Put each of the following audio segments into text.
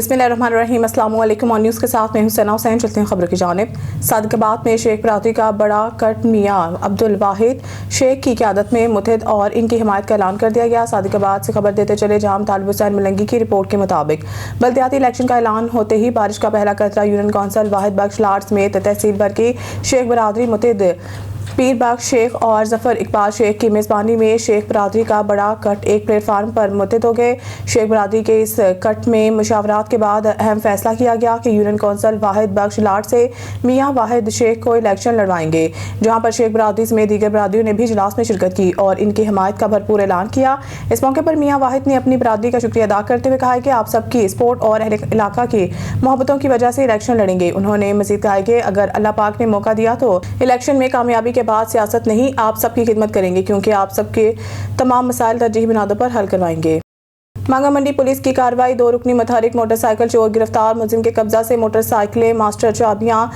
बिस्मिल्लाहिर्रहमानिर्रहीम। अस्सलाम वालेकुम। ऑन न्यूज़ के साथ मैं हुसैना हुसैन। चलते हैं खबरों की जानिब। सादिकाबाद में शेख बरादरी का बड़ा कट मियां अब्दुल वाहिद शेख की क़यादत में मुत्तहिद और इनकी हिमायत का ऐलान कर दिया गया। सादिकाबाद से खबर देते चले जाम तालिब हुसैन मलंगी की रिपोर्ट के मुताबिक बल्दियाती इलेक्शन का ऐलान होते ही बारिश का पहला कतरा यूनियन कौंसल वाहिद बख्श लाट समेत तहसील भर की शेख बरादरी मुत्तहिद पीर बख्श शेख और जफर इकबाल शेख की मेज़बानी में शेख बरादरी का बड़ा कट एक प्लेटफार्म पर मुत्तहिद हो गए। शेख बरादरी के इस कट में मुशावरात के बाद अहम फैसला किया गया कि यूनियन कौंसल वाहिद बख्श लाट से मियां वाहिद शेख को इलेक्शन लड़वाएंगे, जहां पर शेख बरादरी समेत दीगर बरादरियों ने भी इजलास में शिरकत की और इनकी हिमायत का भरपूर ऐलान किया। इस मौके पर मियां वाहिद ने अपनी बरादरी का शुक्रिया अदा करते हुए कहा कि आप सबकी सपोर्ट और इलाका की मोहब्बतों की वजह से इलेक्शन लड़ेंगे। उन्होंने मजीद कहा कि अगर अल्लाह पाक ने मौका दिया तो इलेक्शन में कामयाबी के बाद सियासत नहीं, आप सबकी खिदमत करेंगे, क्योंकि आप सबके तमाम मसाइल तरजीही बुनियादों पर हल करवाएंगे। मांगा मंडी पुलिस की कार्रवाई। 2 रुकनी मुतहरिक मोटरसाइकिल चोर गिरफ्तार। मुलजिम के कब्जा से मोटरसाइकिलें, मास्टर चाबियां,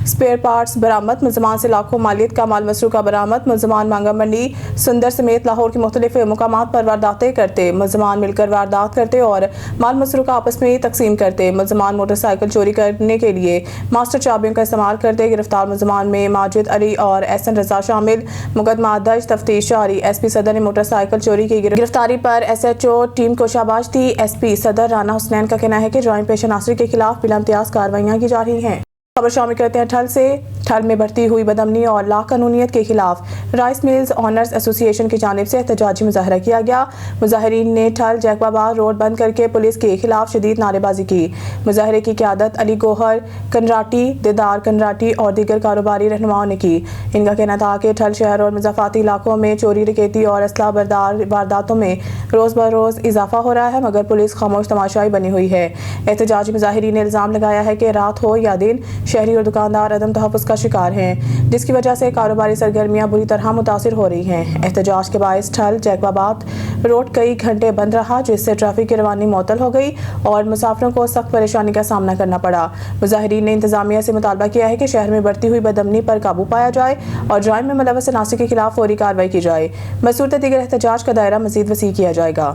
स्पेयर पार्ट्स बरामद। मुलजमान से लाखों मालियत का माल मसरूका बरामद। मुलजमान मांगा मंडी, सुंदर समेत लाहौर के मुख्तलिफ मुकामात पर वारदातें करते। मुलजमान मिलकर वारदात करते और माल मसरूका आपस में तकसीम करते। मुलजमान मोटरसाइकिल चोरी करने के लिए मास्टर चाबियों का इस्तेमाल करते। गिरफ्तार मुलजमान में माजिद अली और एहसन रजा शामिल। मुकदमा दर्ज, तफ्तीश जारी। SP सदर ने मोटरसाइकिल चोरी की गिरफ्तारी पर SHO टीम को शाबाश दी। SP सदर राना हुसैन का कहना है कि जॉइंट पेश नासिर के खिलाफ बिला इम्तियाज कार्रवाइयां की जा रही हैं। खबर शामिल करते हैं ठल से। ठल में बढ़ती हुई बदअमनी और लाकानूनियत के खिलाफ राइस मिल्स ऑनर्स एसोसिएशन की जानिब से एहतजाजी मुजाहरा किया गया। मुजाहिरीन ने ठल जैकबाबाद रोड बंद करके पुलिस के खिलाफ शदीद नारेबाजी की। मुजाहरे की क़यादत अली गोहर कंडराटी, दिदार कंडराटी और दीगर कारोबारी रहनुमाओं ने की। इनका कहना था कि ठल शहर और मुज़ाफ़ाती इलाकों में चोरी, डकैती और असला बरदार वारदातों में रोज़ ब रोज़ इजाफा हो रहा है, मगर पुलिस खामोश तमाशाई बनी हुई है। एहतजाजी मुजाहिरीन ने इल्ज़ाम लगाया है कि रात हो या दिन शहरी और दुकानदार अदम तहफ़्फ़ुज़ का शिकार हैं, जिसकी वजह से कारोबारी सरगर्मियां बुरी तरह मुतासिर हो रही हैं। एहतजाज के बायस ठल जैकबाबाद रोड कई घंटे बंद रहा, जिससे ट्रैफिक की रवानी मुअत्तल हो गई और मुसाफिरों को सख्त परेशानी का सामना करना पड़ा। मुजाहिरीन ने इंतजामिया से मुतालबा किया है कि शहर में बढ़ती हुई बदअमनी पर काबू पाया जाए और जुर्म में मुलव्वस अनासिर के खिलाफ फौरी कार्रवाई की जाए। बसूरत दीगर एहतजाज का दायरा मजीद वसी किया जाएगा।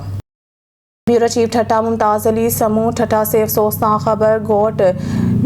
ब्यूरो चीफ ठट्टा मुमताज़ अली समूह ठट्टा से अफसोसनाक खबर। गोट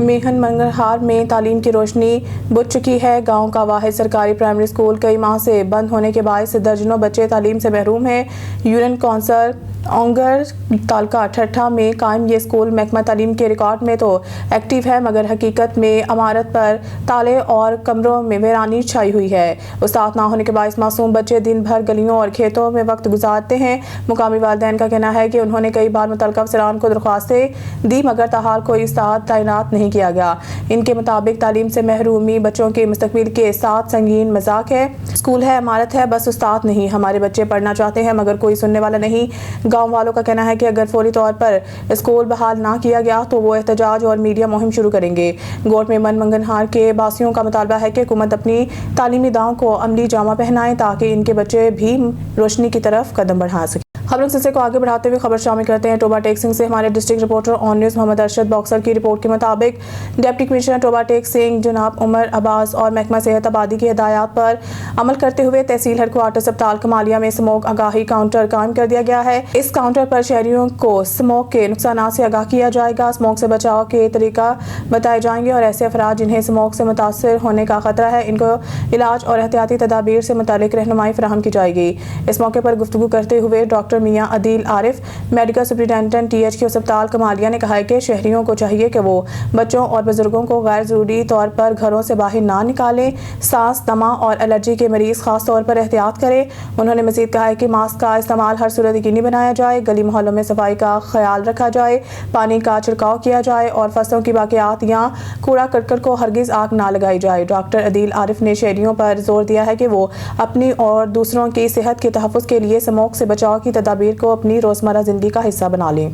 मेहन मंगलहार में तालीम की रोशनी बुझ चुकी है। गांव का वाहिद सरकारी प्राइमरी स्कूल कई माह से बंद होने के बायस दर्जनों बच्चे तालीम से महरूम हैं। यूनियन कौंसल ओंगर तालका ठट्टा में कायम ये स्कूल महकमा तालीम के रिकॉर्ड में तो एक्टिव है, मगर हकीकत में इमारत पर ताले और कमरों में वीरानी छाई हुई है। उस्ताद ना होने के बायस मासूम बच्चे दिन भर गलियों और खेतों में वक्त गुजारते हैं। मुकामी वालिदैन का कहना है कि उन्होंने कई बार मुतल्लिका अफसरान को दरख्वास्तें दी, मगर ताहाल कोई उस्ताद तैनात नहीं किया गया। इनके मुताबिक तालीम से महरूमी बच्चों के मुस्तकबिल के साथ संगीन मजाक है। स्कूल है, इमारत है, बस उस्ताद नहीं। हमारे बच्चे पढ़ना चाहते हैं, मगर कोई सुनने वाला नहीं। गांव वालों का कहना है कि अगर फौरी तौर पर स्कूल बहाल ना किया गया तो वो एहतजाज और मीडिया मुहिम शुरू करेंगे। गोट में मन मंगनहार के बासियों का मुतालबा है कि हुकूमत अपनी तालीमी दावों को अमली जामा पहनाए, ताकि इनके बच्चे भी रोशनी की तरफ कदम बढ़ा सकें। खबरों के सिलसिले को आगे बढ़ाते हुए खबर शामिल करते हैं टोबा टेक सिंह से। हमारे district reporter on news Mohammad Arshad boxer की रिपोर्ट के मुताबिक डिप्टी कमिश्नर टोबा टेक सिंह जनाब उमर अब्बास और महकमा सेहत आबादी की हिदायत पर अमल करते हुए तहसील हेडक्वार्टर अस्पताल कमालिया में स्मोक आगाही काउंटर कायम कर दिया गया है। इस काउंटर पर शहरियों को स्मोक के नुकसान से आगाह किया जाएगा, स्मोक से बचाव के तरीका बताए जाएंगे और ऐसे अफराद जिन्हें स्मोक से मुतासर होने का खतरा है, इनको इलाज और एहतियाती तदाबीर से मुतालिक रहनुमाई फराहम की जाएगी। इस मौके पर गुफ्तगू करते हुए doctor Mian Adeel Arif, medical superintendent THQ अस्पताल कमालिया ने कहा है कि शहरियों को चाहिए कि वो बच्चों और बुजुर्गों को गैर ज़रूरी तौर पर घरों से बाहर ना निकालें। सांस, दमा और एलर्जी के मरीज खास तौर पर एहतियात करें। उन्होंने मजीद कहा है कि मास्क का इस्तेमाल हर सूरत यकीनी बनाया जाए, गली मोहल्लों में सफाई का ख्याल रखा जाए, पानी का छिड़काव किया जाए और फसलों की बाकियात या कूड़ा करकट को हरगिज आग ना लगाई जाए। डॉक्टर अदील आरिफ ने शहरियों पर जोर दिया है कि वो अपनी और दूसरों की सेहत के तहफ़्फ़ुज़ के लिए स्मोक से बचाव की तदाबीर को अपनी रोजमर्रा जिंदगी का हिस्सा बना लें।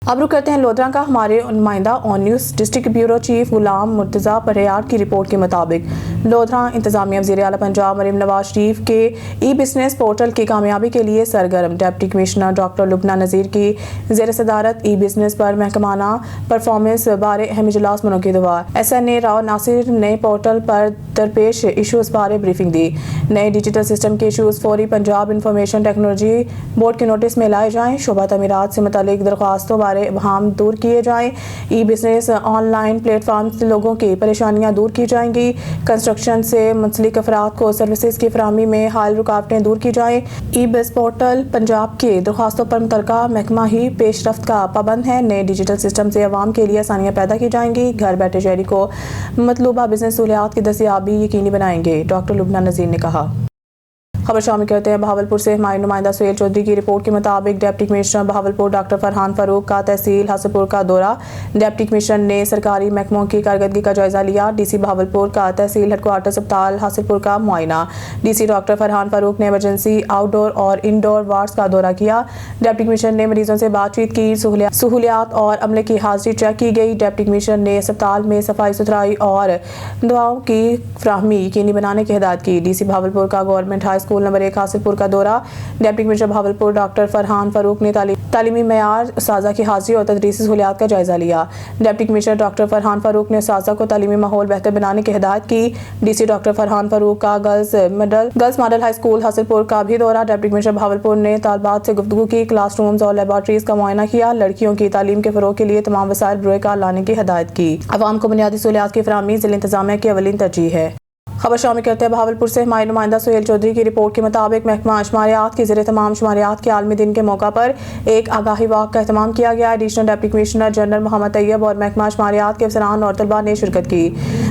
अब रुक करते हैं लोधरा का। हमारे नुमाइंदा on news district bureau chief Ghulam Murtaza Pareyar की रिपोर्ट के मुताबिक लोधरा इंतजामिया वज़ीर आला पंजाब मरीम नवाज शरीफ के ई-बिजनेस पोर्टल की कामयाबी के लिए सरगर्म। डिप्टी कमिश्नर डॉक्टर लुबना नज़ीर की ज़ेर सदारत ई-बिजनेस पर महकमाना परफॉर्मेंस बारे अहम इजलास मुनक़िद हुआ। SNA राव नासिर ने पोर्टल पर दरपेश इशूज़ बारे ब्रीफिंग दी। नए डिजिटल सिस्टम के इशूज़ फौरी पंजाब इंफॉर्मेशन टेक्नोलॉजी बोर्ड के नोटिस में लाए जाएँ। शोबा तमीरात से मुतालिक दरख्वास्तों बारे سارے ابہام دور کیے جائیں۔ E business on line plate form سے لوگوں کی پریشانیاں دور کی جائیں گی۔ کنسٹرکشن سے منسلک افراد کو سروسز کی فراہمی میں حائل رکاوٹیں دور کی جائیں۔ ای بز پورٹل پنجاب کی درخواستوں پر متعلقہ محکمہ ہی پیش رفت کا پابند ہے۔ نئے ڈیجیٹل سسٹم سے عوام کے لیے آسانیاں پیدا کی جائیں گی۔ گھر بیٹھے شہری کو مطلوبہ بزنس سہولیات کی دستیابی یقینی بنائیں گے، ڈاکٹر لبنہ نذیر نے کہا۔ خبر شامل کرتے ہیں بہاولپور سے۔ ہمایوں نمائندہ سہیل چودھری کی رپورٹ کے مطابق deputy commissioner Bahawalpur doctor Farhan Farooq کا تحصیل حاصل پور کا دورہ۔ ڈپٹی کمشنر نے سرکاری محکموں کی کارکردگی کا جائزہ لیا۔ ڈی سی بہاولپور کا تحصیل ہیڈ کوارٹر اسپتال حاصل پور کا معائنہ۔ D C doctor Farhan Farooq نے ایمرجنسی آؤٹ ڈور اور انڈور وارڈز کا دورہ کیا۔ ڈپٹی کمشنر نے مریضوں سے بات چیت کی۔ سہولیات اور عملے کی حاضری چیک کی گئی۔ ڈپٹی کمشنر نے اسپتال میں صفائی ستھرائی اور دواؤں کی فراہمی یقینی بنانے کی ہدایت کی۔ ڈی سی بہاولپور کا گورنمنٹ ہائی اسکول نمبر 1 حاصل پور کا دورہ۔ Deputy commissioner Bahawalpur doctor Farhan Farooq نے تعلیمی معیار، اساتذہ کی حاضری اور تدریسی سہولیات کا جائزہ لیا۔ Deputy commissioner doctor Farhan Farooq نے اساتذہ کو تعلیمی ماحول بہتر بنانے کی ہدایت کی۔ D C doctor Farhan Farooq کا گرلز ماڈل ہائی اسکول حاصل پور کا بھی دورہ۔ ڈپٹی کمشنر بہاولپور نے طالبات سے گفتگو کی، کلاس رومز اور لیبارٹریز کا معائنہ کیا۔ لڑکیوں کی تعلیم کے فروغ کے لیے تمام وسائل بروئے کار لانے کی ہدایت کی۔ عوام کو بنیادی سہولیات کی فراہمی ضلع انتظامیہ کی اولین ترجیح ہے۔ خبر شامل کرتے ہیں بہاولپور سے۔ ہمایوں نمائندہ سہیل چودھری کی رپورٹ کے مطابق محکمہ شماریات کے زیر اہتمام شماریات کے عالمی دن کے موقع پر ایک آگاہی واک کا اہتمام کیا گیا۔ ایڈیشنل ڈپٹی کمشنر جنرل محمد طیب اور محکمہ شماریات کے افسران اور طلباء نے شرکت کی۔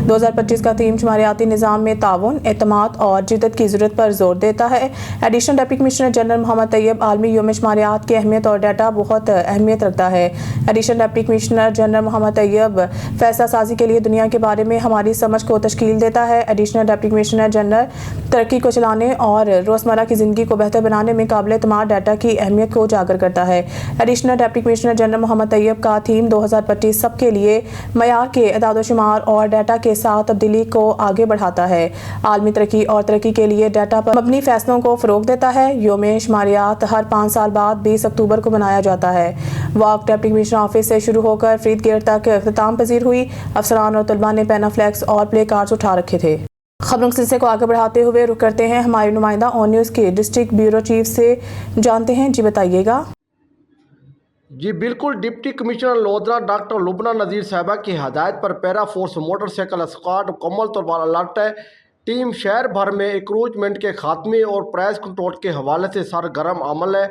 2025 کا تھیم شماریاتی نظام میں تعاون، اعتماد اور جدت کی ضرورت پر زور دیتا ہے۔ ایڈیشنل ڈپٹی کمشنر جنرل محمد طیب عالمی یوم شماریات کی اہمیت اور ڈیٹا بہت اہمیت رکھتا ہے۔ ایڈیشنل ڈپٹی کمشنر جنرل محمد طیب فیصلہ سازی کے لیے دنیا کے بارے میں ہماری سمجھ کو تشکیل دیتا ہے۔ ایڈیشنل ڈپٹی کمشنر جنرل ترقی کو چلانے اور روزمرہ کی زندگی کو بہتر بنانے میں قابل اعتماد ڈیٹا کی اہمیت کو اجاگر کرتا ہے۔ ایڈیشنل ڈپٹی کمشنر جنرل محمد طیب کا تھیم 2025 سب کے لیے معیار کے اعداد و شمار اور ڈیٹا کے ساتھ تبدیلی کو آگے بڑھاتا ہے، عالمی ترقی اور ترقی کے لیے ڈیٹا پر مبنی فیصلوں کو فروغ دیتا ہے۔ یوم شماریات ہر 5 سال بعد 20 اکتوبر کو منایا جاتا ہے۔ واک ڈپٹی کمشنر آفس سے شروع ہو کر فرید گیٹ تک اختتام پذیر ہوئی۔ افسران اور طلباء نے پینا فلیکس اور پلے کارڈز اٹھا رکھے تھے۔ خبروں کے سلسلے کو آگے بڑھاتے ہوئے رخ کرتے ہیں ہمایوں نمائندہ آن نیوز کے ڈسٹرکٹ بیورو چیف سے، جانتے ہیں، جی بتائیے گا۔ جی بالکل، ڈپٹی کمشنر لودھرا ڈاکٹر لبنہ نذیر صاحبہ کی ہدایت پر پیرا فورس موٹر سائیکل اسکواڈ مکمل طور پر الرٹ ہے۔ ٹیم شہر بھر میں انکروچمنٹ کے خاتمے اور پرائز کنٹرول کے حوالے سے سرگرم عمل ہے۔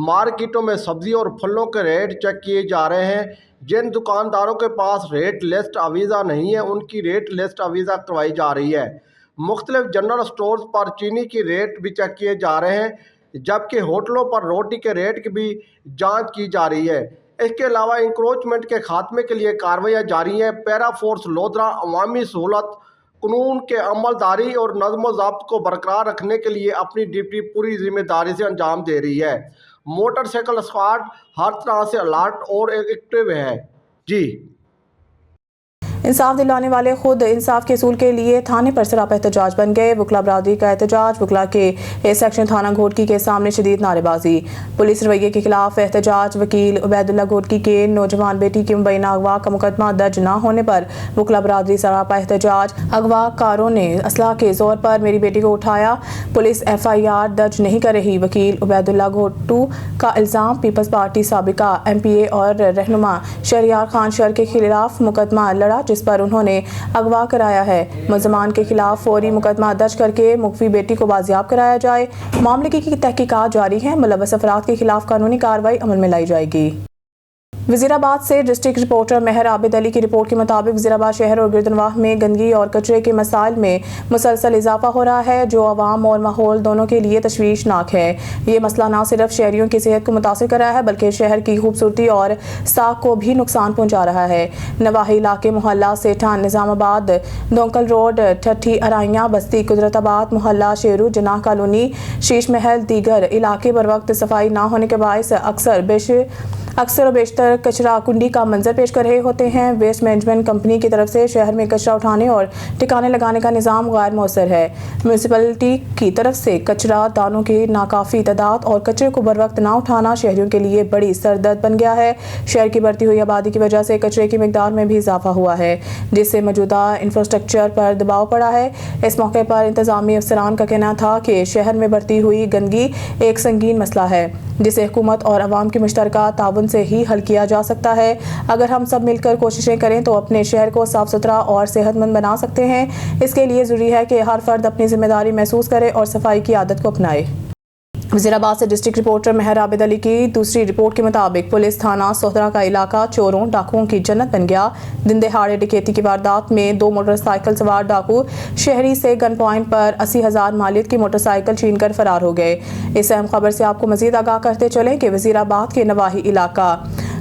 مارکیٹوں میں سبزی اور پھلوں کے ریٹ چیک کیے جا رہے ہیں۔ جن دکانداروں کے پاس ریٹ لسٹ آویزہ نہیں ہے، ان کی ریٹ لسٹ آویزہ کروائی جا رہی ہے۔ مختلف جنرل سٹورز پر چینی کی ریٹ بھی چیک کیے جا رہے ہیں، جبکہ ہوٹلوں پر روٹی کے ریٹ کی بھی جانچ کی جا رہی ہے۔ اس کے علاوہ انکروچمنٹ کے خاتمے کے لیے کارروائیاں جاری ہیں۔ پیرا فورس لودھرا عوامی سہولت، قانون کے عمل داری اور نظم و ضبط کو برقرار رکھنے کے لیے اپنی ڈیوٹی پوری ذمہ داری سے انجام دے رہی ہے۔ موٹر سائیکل اسکواڈ ہر طرح سے الرٹ اور ایکٹیو ہے۔ جی انصاف دلانے والے خود انصاف کے اصول کے لیے تھانے پر سراپا احتجاج بن گئے۔ وکلا برادری کا احتجاج، وکلا کے اے سیکشن تھانہ گھوٹکی کے سامنے شدید نعرے بازی، پولیس رویے کے خلاف احتجاج۔ وکیل عبید اللہ گھوٹکی کے نوجوان بیٹی کی مبینہ اغوا کا مقدمہ درج نہ ہونے پر وکلا برادری سراپا احتجاج۔ اغوا کاروں نے اسلحہ کے زور پر میری بیٹی کو اٹھایا، پولیس FIR درج نہیں کر رہی۔ وکیل عبید اللہ گھوٹو کا الزام، پیپلز پارٹی سابقہ MPA اور رہنما شہریار خان شر کے خلاف مقدمہ لڑا جس پر انہوں نے اغوا کرایا ہے۔ ملزمان کے خلاف فوری مقدمہ درج کر کے مخفی بیٹی کو بازیاب کرایا جائے۔ معاملے کی تحقیقات جاری ہیں، ملوث افراد کے خلاف قانونی کارروائی عمل میں لائی جائے گی۔ وزیر آباد سے ڈسٹرکٹ رپورٹر مہر عابد علی کی رپورٹ کے مطابق وزیر آباد شہر اور گردنواہ میں گندگی اور کچرے کے مسائل میں مسلسل اضافہ ہو رہا ہے، جو عوام اور ماحول دونوں کے لیے تشویشناک ہے۔ یہ مسئلہ نہ صرف شہریوں کی صحت کو متاثر کر رہا ہے بلکہ شہر کی خوبصورتی اور ساکھ کو بھی نقصان پہنچا رہا ہے۔ نواحی علاقے محلہ سیٹھان، نظام آباد، دونکل روڈ، ٹھٹھی ارائیاں بستی، قدرت آباد محلہ، شیرو جناح کالونی، شیش محل، دیگر علاقے پر وقت صفائی نہ ہونے کے باعث اکثر و بیشتر کچرا کنڈی کا منظر پیش کر رہے ہوتے ہیں۔ ویسٹ مینجمنٹ کمپنی کی طرف سے شہر میں کچرا اٹھانے اور ٹھکانے لگانے کا نظام غیر مؤثر ہے۔ میونسپلٹی کی طرف سے کچرا دانوں کی ناکافی تعداد اور کچرے کو بروقت نہ اٹھانا شہریوں کے لیے بڑی سردرد بن گیا ہے۔ شہر کی بڑھتی ہوئی آبادی کی وجہ سے کچرے کی مقدار میں بھی اضافہ ہوا ہے، جس سے موجودہ انفراسٹرکچر پر دباؤ پڑا ہے۔ اس موقع پر انتظامی افسران کا کہنا تھا کہ شہر میں بڑھتی ہوئی گندگی ایک سنگین مسئلہ ہے۔ جسے حکومت اور عوام کی مشترکہ تعاون سے ہی حل کیا جا سکتا ہے۔ اگر ہم سب مل کر کوششیں کریں تو اپنے شہر کو صاف ستھرا اور صحت مند بنا سکتے ہیں۔ اس کے لیے ضروری ہے کہ ہر فرد اپنی ذمہ داری محسوس کرے اور صفائی کی عادت کو اپنائے۔ وزیر آباد سے ڈسٹرکٹ رپورٹر مہر عابد علی کی دوسری رپورٹ کے مطابق پولیس تھانہ سوہدرا کا علاقہ چوروں ڈاکوؤں کی جنت بن گیا۔ دن دہاڑے ڈکیتی کی واردات میں 2 موٹر سائیکل سوار ڈاکو شہری سے گن پوائنٹ پر 80,000 مالیت کی موٹر سائیکل چھین کر فرار ہو گئے۔ اس اہم خبر سے آپ کو مزید آگاہ کرتے چلیں کہ وزیر آباد کے نواحی علاقہ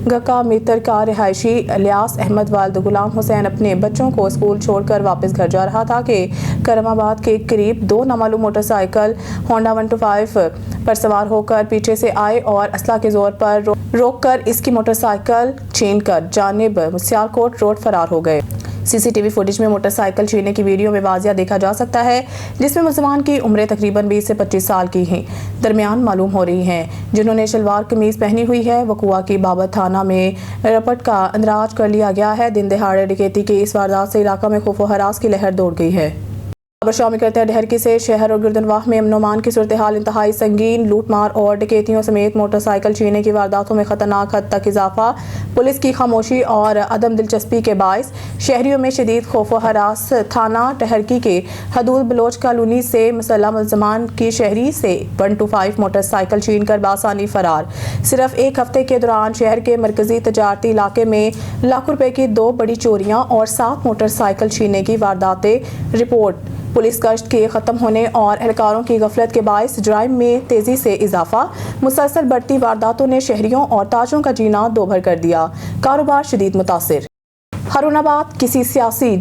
گکا میتر کا رہائشی الیاس احمد والد غلام حسین اپنے بچوں کو اسکول چھوڑ کر واپس گھر جا رہا تھا کہ کرم آباد کے قریب 2 نامعلوم موٹر سائیکل ہونڈا 125 پر سوار ہو کر پیچھے سے آئے اور اسلحہ کے زور پر روک کر اس کی موٹر سائیکل چھین کر جانب سیالکوٹ روڈ فرار ہو گئے۔ سی سی ٹی وی فوٹیج میں موٹر سائیکل چھیننے کی ویڈیو میں واضح دیکھا جا سکتا ہے، جس میں ملزمان کی عمریں تقریباً 20 سے 25 سال کی ہیں درمیان معلوم ہو رہی ہیں، جنہوں نے شلوار قمیض پہنی ہوئی ہے۔ وقوع کی بابت تھانہ میں رپٹ کا اندراج کر لیا گیا ہے۔ دن دہاڑے ڈکیتی کی اس واردات سے علاقہ میں خوف و ہراس کی لہر دوڑ گئی ہے۔ خبر شامل کرتے ہیں ڈہرکی سے۔ شہر اور گردنواہ میں امن و امان کی صورتحال انتہائی سنگین، لوٹ مار اور ڈکیتیوں سمیت موٹر سائیکل چھیننے کی وارداتوں میں خطرناک حد تک اضافہ۔ پولیس کی خاموشی اور عدم دلچسپی کے باعث شہریوں میں شدید خوف و ہراس۔ تھانہ ڈہرکی کے حدود بلوچ کالونی سے مسلح ملزمان کی شہری سے 125 موٹر سائیکل چھین کر بآسانی فرار۔ صرف ایک ہفتے کے دوران شہر کے مرکزی تجارتی علاقے میں لاکھوں روپے کی 2 بڑی چوریاں اور 7 موٹر سائیکل چھیننے کی وارداتیں رپورٹ۔ پولیس گشت کے ختم ہونے اور اہلکاروں کی غفلت کے باعث جرائم میں تیزی سے اضافہ۔ مسلسل بڑھتی وارداتوں نے شہریوں اور تاجروں کا جینا دوبھر کر دیا، کاروبار شدید متاثر۔ ہارون آباد کسی سیاسی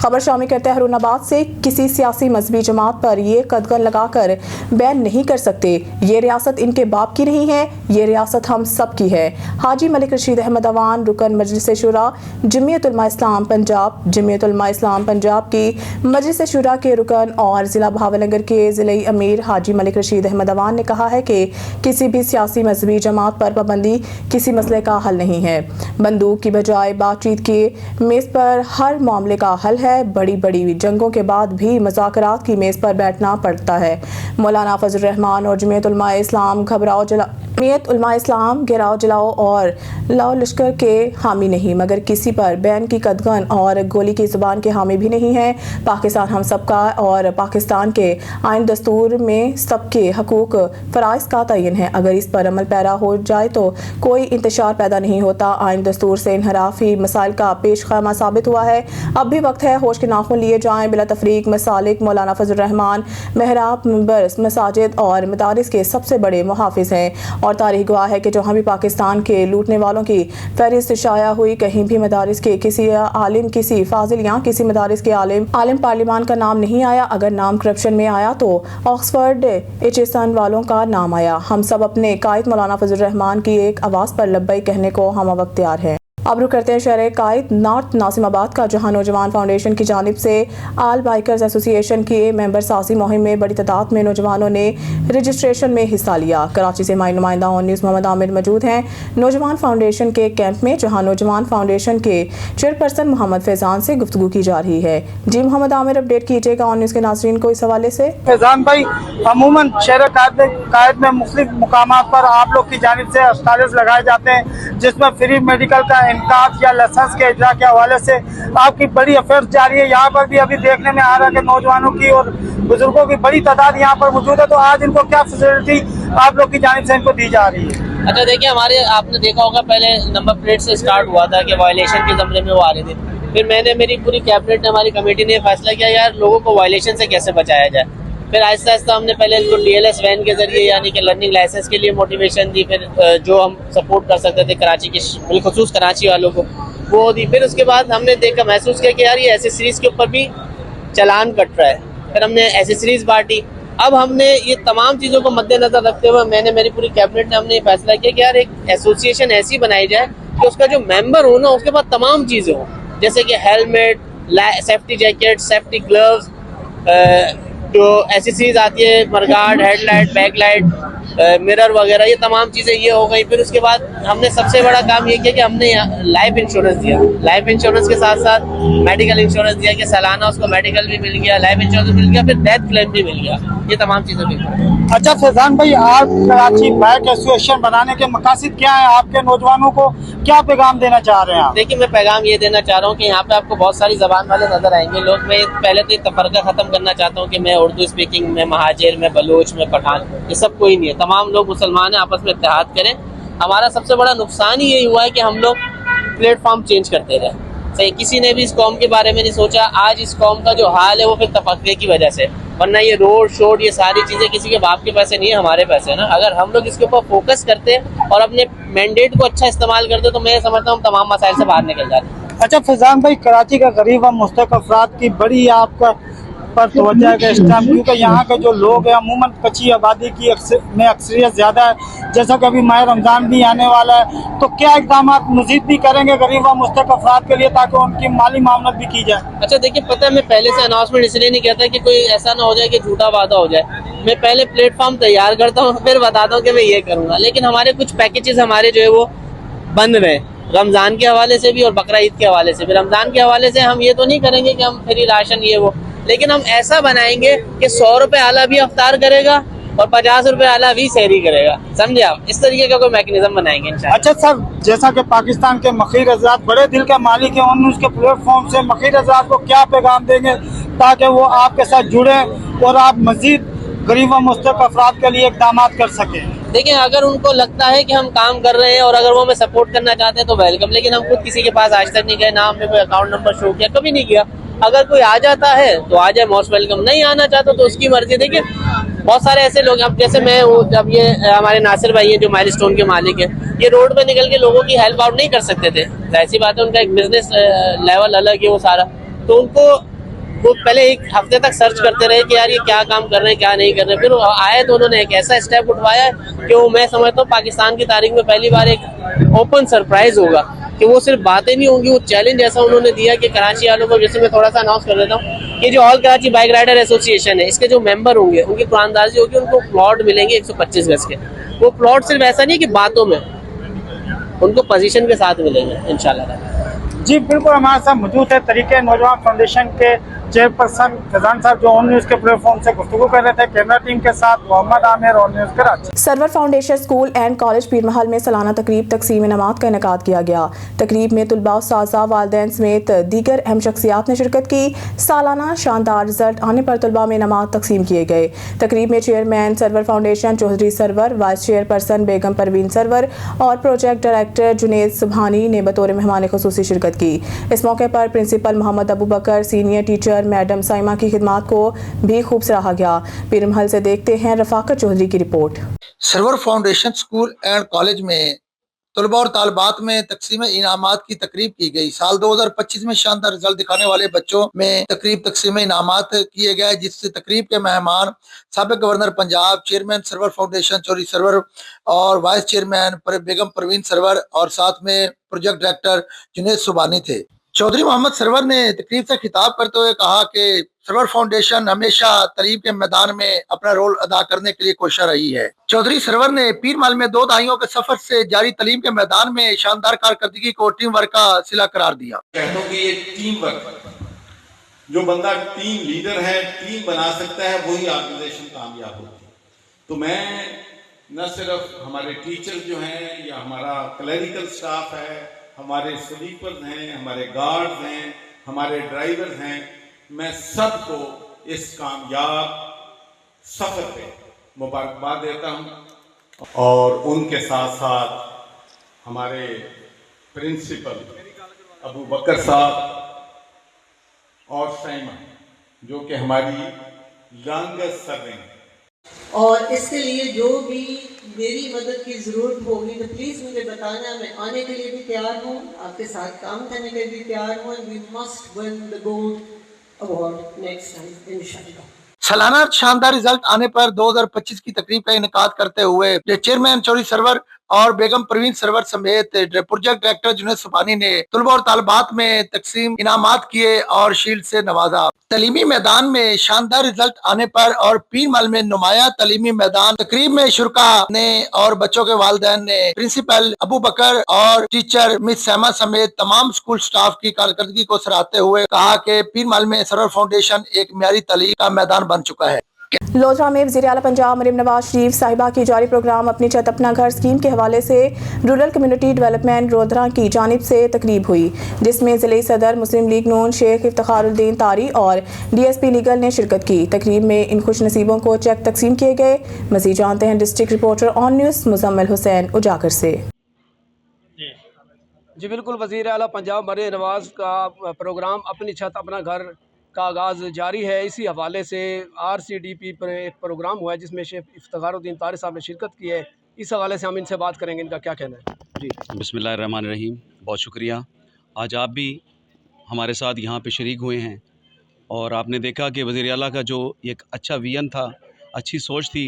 خبر شامل کرتے ہیں ہارون آباد سے۔ کسی سیاسی مذہبی جماعت پر یہ قدغن لگا کر بین نہیں کر سکتے۔ یہ ریاست ان کے باپ کی نہیں ہے، یہ ریاست ہم سب کی ہے۔ حاجی ملک رشید احمد اوان، رکن مجلس شورا جمعیت علماء اسلام پنجاب۔ جمعیت علماء اسلام پنجاب کی مجلس شورا کے رکن اور ضلع بہاولنگر کے ضلعی امیر حاجی ملک رشید احمد اوان نے کہا ہے کہ کسی بھی سیاسی مذہبی جماعت پر پابندی کسی مسئلے کا حل نہیں ہے۔ بندوق کی بجائے بات چیت کی میز پر ہر معاملے کا حل ہے۔ بڑی بڑی جنگوں کے بعد بھی مذاکرات کی میز پر بیٹھنا پڑتا ہے۔ مولانا فضل الرحمان اور جمعیت علماء اسلام گھیراؤ جلاؤ اور لو لشکر کے حامی نہیں، مگر کسی پر بین کی قدغن اور گولی کی زبان کے حامی بھی نہیں ہیں۔ پاکستان ہم سب کا اور پاکستان کے آئین دستور میں سب کے حقوق فرائض کا تعین ہے۔ اگر اس پر عمل پیرا ہو جائے تو کوئی انتشار پیدا نہیں ہوتا۔ آئین دستور سے انحراف ہی مسائل کا پیش خیمہ ثابت ہوا ہے۔ اب بھی وقت ہے ہوش کے ناخن لیے جائیں۔ بلا تفریق مسالک مولانا فضل الرحمان محراب، منبر، مساجد اور مدارس کے سب سے بڑے محافظ ہیں، اور تاریخ گواہ ہے کہ جہاں بھی پاکستان کے لوٹنے والوں کی فہرست شائع ہوئی، کہیں بھی مدارس کے کسی عالم، کسی فاضل یا کسی مدارس کے عالم پارلیمان کا نام نہیں آیا۔ اگر نام کرپشن میں آیا تو آکسفورڈ ایچسن والوں کا نام آیا۔ ہم سب اپنے قائد مولانا فضل الرحمان کی ایک آواز پر لبیک کہنے کو ہم وقت تیار ہیں۔ اب رخ کرتے ہیں شہر قائد نارتھ ناظم آباد کا، جہاں نوجوان فاؤنڈیشن کی جانب سے آل بائکرز ایسوسی ایشن کی ممبر سازی مہم میں بڑی تعداد میں نوجوانوں نے رجسٹریشن میں حصہ لیا۔ کراچی سے ہمارے نمائندہ آن نیوز محمد عامر موجود ہیں نوجوان فاؤنڈیشن کے کیمپ میں، جہاں نوجوان فاؤنڈیشن کے چیئرپرسن محمد فیضان سے گفتگو کی جا رہی ہے۔ جی محمد عامر، اپڈیٹ کیجیے گا آن نیوز کے ناظرین کو اس حوالے سے۔ فیضان بھائی، عموماً شہر قائد میں مختلف مقامات پر آپ لوگ کی جانب سے اسٹالز لگائے جاتے ہیں، جس میں فری میڈیکل کا انعقاد یا لائسنس کے اجرا کے حوالے سے آپ کی بڑی افیئرس جاری ہے۔ یہاں پر بھی ابھی دیکھنے میں آ رہا ہے کہ نوجوانوں کی اور بزرگوں کی بڑی تعداد یہاں پر موجود ہے، تو آج ان کو کیا فیسلٹی آپ لوگ کی جانب سے ان کو دی جا رہی ہے؟ اچھا دیکھیں، ہمارے آپ نے دیکھا ہوگا پہلے نمبر پلیٹ سے اسٹارٹ ہوا تھا کہ وائلیشن کے زمرے میں وہ آ رہے تھے، پھر میں نے میری پوری کیبنٹ نے ہماری کمیٹی نے فیصلہ کیا یار لوگوں کو وائلیشن سے کیسے بچایا جائے۔ پھر آہستہ آہستہ ہم نے پہلے ان کو ڈی ایل ایس وین کے ذریعے یعنی کہ لرننگ لائسنس کے لیے موٹیویشن دی، پھر جو ہم سپورٹ کر سکتے تھے کراچی کی بالخصوص کراچی والوں کو وہ دی۔ پھر اس کے بعد ہم نے دیکھا محسوس کیا کہ یار یہ ایسیسریز کے اوپر بھی چلان کٹ رہا ہے، پھر ہم نے ایسیسریز بانٹی۔ اب ہم نے یہ تمام چیزوں کو مد نظر رکھتے ہوئے میں نے میری پوری کیبنٹ نے ہم نے یہ فیصلہ کیا کہ یار ایک ایسوسیشن ایسی بنائی جائے کہ اس کا جو ممبر ہو نا اس کے بعد تمام چیزیں ہوں، جیسے کہ helmet, safety jacket, safety gloves, جو ایسیسریز آتی ہے mudguard, headlight, back light, mirror वगैरह, ये तमाम चीज़ें ये हो गई। फिर उसके बाद हमने सबसे बड़ा काम ये किया कि हमने लाइफ इंश्योरेंस दिया। लाइफ इंश्योरेंस के साथ साथ मेडिकल इंश्योरेंस दिया कि सालाना उसको मेडिकल भी मिल गया, लाइफ इंश्योरेंस मिल गया, फिर डेथ क्लेम भी मिल गया। ये तमाम चीज़ें मिल गई। अच्छा फैजान भाई, आप कराची बाइक एसोसिएशन बनाने के मकासद क्या है? आपके नौजवानों को क्या पैगाम देना चाह रहे हैं आप? देखिए, मैं पैगाम ये देना चाह रहा हूँ कि यहाँ पे आपको बहुत सारी ज़बान वाले नज़र आएंगे लोग। मैं पहले तो ये तफरका ख़त्म करना चाहता हूँ कि मैं उर्दू स्पीकिंग, में महाजिर, में बलूच, में पठान, ये सब कोई नहीं है। तमाम लोग मुसलमान हैं, आपस में इत्तेहाद करें। हमारा सबसे बड़ा नुकसान ही यही हुआ है कि हम लोग प्लेटफॉर्म चेंज करते रहे। सही, किसी ने भी इस कौम के बारे में नहीं सोचा। आज इस कौम का जो हाल है वो फिर तफक्के की वजह से, वरना ये रोड शोड ये सारी चीज़ें किसी के बाप के पैसे नहीं है, हमारे पैसे है ना। अगर हम लोग इसके ऊपर फोकस करते और अपने मैंडेट को अच्छा इस्तेमाल करते तो मैं समझता हूँ हम तमाम मसाइल से बाहर निकल जाते। अच्छा फैजान भाई, कराची का गरीब व मुस्तहक अफराद की बड़ी आपका पर तवज्जो है इस टाइम, क्योंकि यहाँ के जो लोग हैं अमूमन कच्ची आबादी की में अक्सरियत ज़्यादा है। जैसा कि अभी माह रमज़ान भी आने वाला है, तो क्या इक़दाम मज़ीद भी करेंगे गरीब व मुस्तहक अफराद के लिए ताकि उनकी माली मामलत भी की जाए? अच्छा देखिए, पता है मैं पहले से अनाउंसमेंट इसलिए नहीं कहता कि कोई ऐसा ना हो जाए कि झूठा वादा हो जाए। मैं पहले प्लेटफॉर्म तैयार करता हूँ, फिर बताता हूँ कि मैं ये करूँगा। लेकिन हमारे कुछ पैकेजेस हमारे जो है वो बंद रहे, रमज़ान के हवाले से भी और बकरा ईद के हवाले से भी। रमज़ान के हवाले से हम ये तो नहीं करेंगे कि हम फ्री राशन ये वो, लेकिन हम ऐसा बनाएंगे कि 100 रुपये आला भी अफ्तार करेगा और 50 रुपये आला भी सहरी करेगा। समझे आप? इस तरीके का कोई मैकेनिज्म बनाएंगे इंशाल्लाह। अच्छा सर, जैसा कि पाकिस्तान के मखीर हज़रात बड़े दिल के मालिक हैं, उन उसके प्लेटफॉर्म से मखीर हज़रात को क्या पैगाम देंगे ताकि वो आपके साथ जुड़े और आप मज़ीद गरीब व मुस्तहक अफराद के लिए इक़दाम कर सकें? देखिए, अगर उनको लगता है कि हम काम कर रहे हैं और अगर वो हमें सपोर्ट करना चाहते हैं तो वेलकम। लेकिन हम खुद किसी के पास आज तक नहीं गए, ना हमने कोई अकाउंट नंबर शो किया, कभी नहीं किया। अगर कोई आ जाता है तो आ जाए, मोस्ट वेलकम। नहीं आना चाहता तो उसकी मर्जी। देखिए, बहुत सारे ऐसे लोग, अब जैसे मैं हूँ, जब ये हमारे नासिर भाई हैं जो माइलस्टोन के मालिक हैं, ये रोड पे निकल के लोगों की हेल्प आउट नहीं कर सकते थे। ऐसी बात है, उनका एक बिजनेस लेवल अलग है वो सारा। तो उनको वो पहले एक हफ्ते तक सर्च करते रहे कि यार ये क्या काम कर रहे हैं, क्या नहीं कर रहे हैं। फिर आए तो उन्होंने एक ऐसा स्टेप उठवाया कि वो मैं समझता हूँ पाकिस्तान की तारीख में पहली बार एक ओपन सरप्राइज होगा कि वो सिर्फ बातें नहीं होंगी, वो चैलेंज ऐसा उन्होंने दिया कि कराची वालों को, जैसे मैं थोड़ा सा अनाउंस कर देता हूँ, ये जो all Karachi bike rider association है, इसके जो मेंबर होंगे उनकी कुरानदाजी होगी, उनको प्लॉट मिलेंगे 125 गज के। वो प्लॉट सिर्फ ऐसा नहीं कि बातों में, उनको पोजीशन के साथ मिलेंगे इंशाल्लाह। जी बिल्कुल, हमारे साथ मौजूद है तरीके नौजवान फाउंडेशन के चेयरपर्सन फैजान साहब, जो ऑन न्यूज़ के प्लेटफॉर्म से गुफ्तगू कर रहे थे। कैमरा टीम के साथ Mohammad Aamir, on news Karachi. Sarwar foundation school and college Pirmahal में सालाना तकरीब तकसीम इनामात का इनेकाद किया गया। तकरीब में तुलबा, उस्ताज़ा, वालिदैन समेत दीगर अहम शख्सियात ने शिरकत की। सालाना शानदार रिजल्ट आने पर तुलबा में इनामात तकसीम किए गए। तकरीब में chairman Sarwar foundation Chaudhry Sarwar, vice chairperson Begum Parveen Sarwar और प्रोजेक्ट डायरेक्टर जुनेद सुबहानी ने बतौर मेहमान खुसूसी शिरकत की। इस मौके पर principal Mohammad Abu Bakr, senior teacher madam Saima की खिदमात को भी खूब सराहा गया। पीरमहल से देखते हैं रफाकत चौधरी की report. Sarwar foundation school and college में तलबा और तालबात में तकसीम इनामात की तकरीब की गई। साल 2025 में शानदार रिजल्ट दिखाने वाले बच्चों में तकरीब तकसीम इनामात किए गए, जिससे तकरीब के मेहमान साबिक governor Punjab, chairman Sarwar foundation Chaudhry Sarwar और वाइस चेयरमैन बेगम परवीन सरवर और साथ में प्रोजेक्ट डायरेक्टर जुनेद सुबहानी थे। चौधरी मोहम्मद सरवर ने तकरीब से खिताब करते हुए कहा कि सरवर फाउंडेशन हमेशा तालीम के मैदान में अपना रोल अदा करने के लिए कोशिश रही है। चौधरी सरवर ने पीरमहल में 2 दहाइयों के सफर से जारी तालीम के मैदान में शानदार कारकर्दगी को टीम वर्क का सिला करार दिया। कहता हूँ कि ये टीम वर्क, जो बंदा टीम लीडर है, टीम बना सकता है, वही ऑर्गेनाइजेशन कामयाब होती है। तो मैं न सिर्फ हमारे टीचर जो हैं या हमारा क्लरिकल स्टाफ है, हमारे स्लीपर्स हैं, हमारे गार्ड्स हैं, हमारे ड्राइवर्स हैं, मैं सबको इस कामयाब सफर पे मुबारकबाद देता हूँ। और उनके साथ साथ हमारे प्रिंसिपल अबू बकर साहब और साइमा, जो कि हमारी लॉन्गेस्ट सर्विंग, और इसके लिए जो भी मेरी मदद की ज़रूरत होगी तो प्लीज़ मुझे बताना। मैं आने के लिए भी तैयार हूँ, आपके साथ काम करने के लिए भी तैयार हूँ। We must win the gold award next time इंशाल्लाह। सालाना शानदार रिजल्ट आने पर 2025 की तकरीब का इनेकाद करते हुए चेयरमैन चौधरी सरवर, और बेगम परवीन सरवर समेत प्रोजेक्ट डायरेक्टर जुनैद सुबानी ने तलबा और तालिबात में तकसीम इनामात किए और शील्ड से नवाजा। तालीमी मैदान में शानदार रिजल्ट आने पर और पीर मल में नुमाया तालीमी मैदान तकरीब में शुरका ने और बच्चों के वालिदैन ने प्रिंसिपल अबू बकर और टीचर मिस सैमा समेत तमाम स्कूल स्टाफ की कारकर्दगी को सराहते हुए कहा कि पीर मल में सरवर फाउंडेशन एक मियारी तालीम का मैदान बन चुका है। लोधरा में वज़ीर आला पंजाब मरीम नवाज शरीफ साहिबा की जारी प्रोग्राम अपनी छत अपना घर स्कीम के हवाले से रूरल कम्युनिटी डेवलपमेंट लोधरा की जानिब से तकरीब हुई, जिसमें ज़िले सदर मुस्लिम लीग नून शेख इफ्तिखारुद्दीन तारी और DSP लीगल ने शिरकत की। तकरीब में इन खुश नसीबों को चेक तकसीम किए गए। मज़ीद जानते हैं district reporter on news Muzammil Hussain उजागर से। जी बिल्कुल, वज़ीर आला पंजाब मरीम नवाज का प्रोग्राम अपनी छत अपना घर का आगाज़ जारी है। इसी हवाले से RCDP पर एक प्रोग्राम हुआ है जिसमें शेख इफ्तिखारुद्दीन तारी साहब ने शिरकत की है। इस हवाले से हम इनसे बात करेंगे, इनका क्या कहना है। जी बिस्मिल्लाहिर्रहमानिर्रहीम, बहुत शुक्रिया। आज आप भी हमारे साथ यहाँ पे शरीक हुए हैं और आपने देखा कि वज़ीर आला का जो एक अच्छा विजन था, अच्छी सोच थी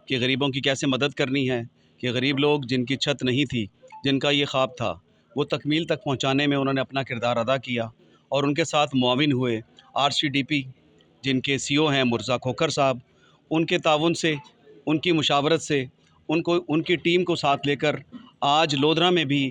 कि गरीबों की कैसे मदद करनी है, कि गरीब लोग जिनकी छत नहीं थी, जिनका ये ख्वाब था, वो तकमील तक पहुँचाने में उन्होंने अपना किरदार अदा किया और उनके साथ मुआविन हुए RCDP जिनके CO हैं मुर्ज़ा खोखर साहब, उनके ताउन से, उनकी मुशावरत से, उनकी टीम को साथ लेकर आज लोधरा में भी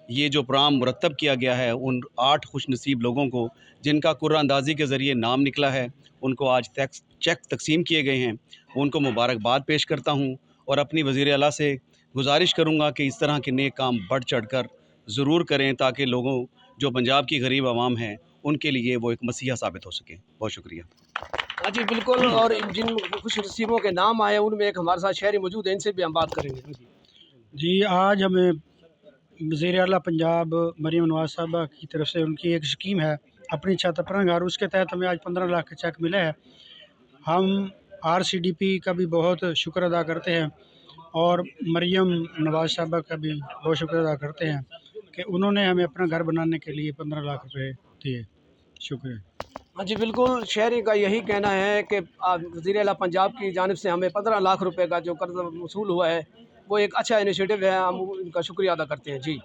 ये जो प्रोग्राम मुरतब किया गया है, उन 8 खुश नसीब लोगों को जिनका कुर्रा अंदाज़ी के ज़रिए नाम निकला है, उनको आज चेक तकसीम किए गए हैं। उनको मुबारकबाद पेश करता हूँ और अपनी वज़ीर आला से गुजारिश करूँगा कि इस तरह के नेक काम बढ़ चढ़ कर ज़रूर करें ताकि लोगों जो पंजाब की गरीब आवाम है उनके लिए वो एक मसीहा साबित हो सके। बहुत शुक्रिया। हाँ जी बिल्कुल, और जिन खुश नसीबों के नाम आए उनमें एक हमारे साथ शहरी मौजूद है, इनसे भी हम बात करेंगे। जी, आज हमें वज़ीर आला पंजाब मरीम नवाज साहबा की तरफ से उनकी एक स्कीम है अपनी छत अपना घर, उसके तहत हमें आज 15 लाख का चेक मिला है। हम RCDP का भी बहुत शुक्र अदा करते हैं और मरीम नवाज साहबा का भी बहुत शुक्र अदा करते हैं कि उन्होंने हमें अपना घर बनाने के लिए 15 लाख रुपए दिए। शुक्रिया। हाँ जी बिल्कुल, शहरी का यही कहना है कि वज़ीर आला पंजाब की जानिब से हमें 15 लाख रुपए का जो कर्ज वसूल हुआ है वो एक अच्छा इनिशिएटिव है, हम इनका शुक्रिया अदा करते हैं। जी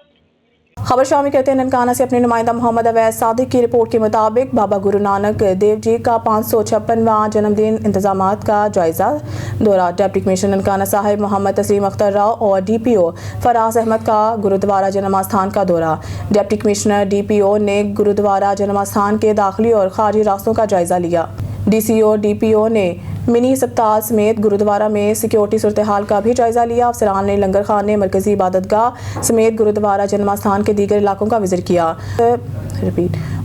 खबर शामिल करते हैं ननकाना से अपने नुमाइंदा मोहम्मद अवैस सादिक की रिपोर्ट के मुताबिक बाबा गुरु नानक देव जी का 556वां जन्मदिन इंतजामात का जायजा दौरा। डिप्टी कमिश्नर ननकाना साहिब मोहम्मद तस्लीम अख्तर राव और DPO फराज अहमद का गुरुद्वारा जन्मास्थान का दौरा। डिप्टी कमिश्नर DPO ने गुरुद्वारा जन्मास्थान के दाखिली और खारजी रास्तों का जायजा लिया। DCO DPO ने मिनी अस्पताल समेत गुरुद्वारा में सिक्योरिटी सूरत हाल का भी जायजा लिया। अफसरान ने लंगर खाने, मरकजी इबादतगाह समेत गुरुद्वारा जन्मास्थान के दीगर इलाकों का विजिट किया।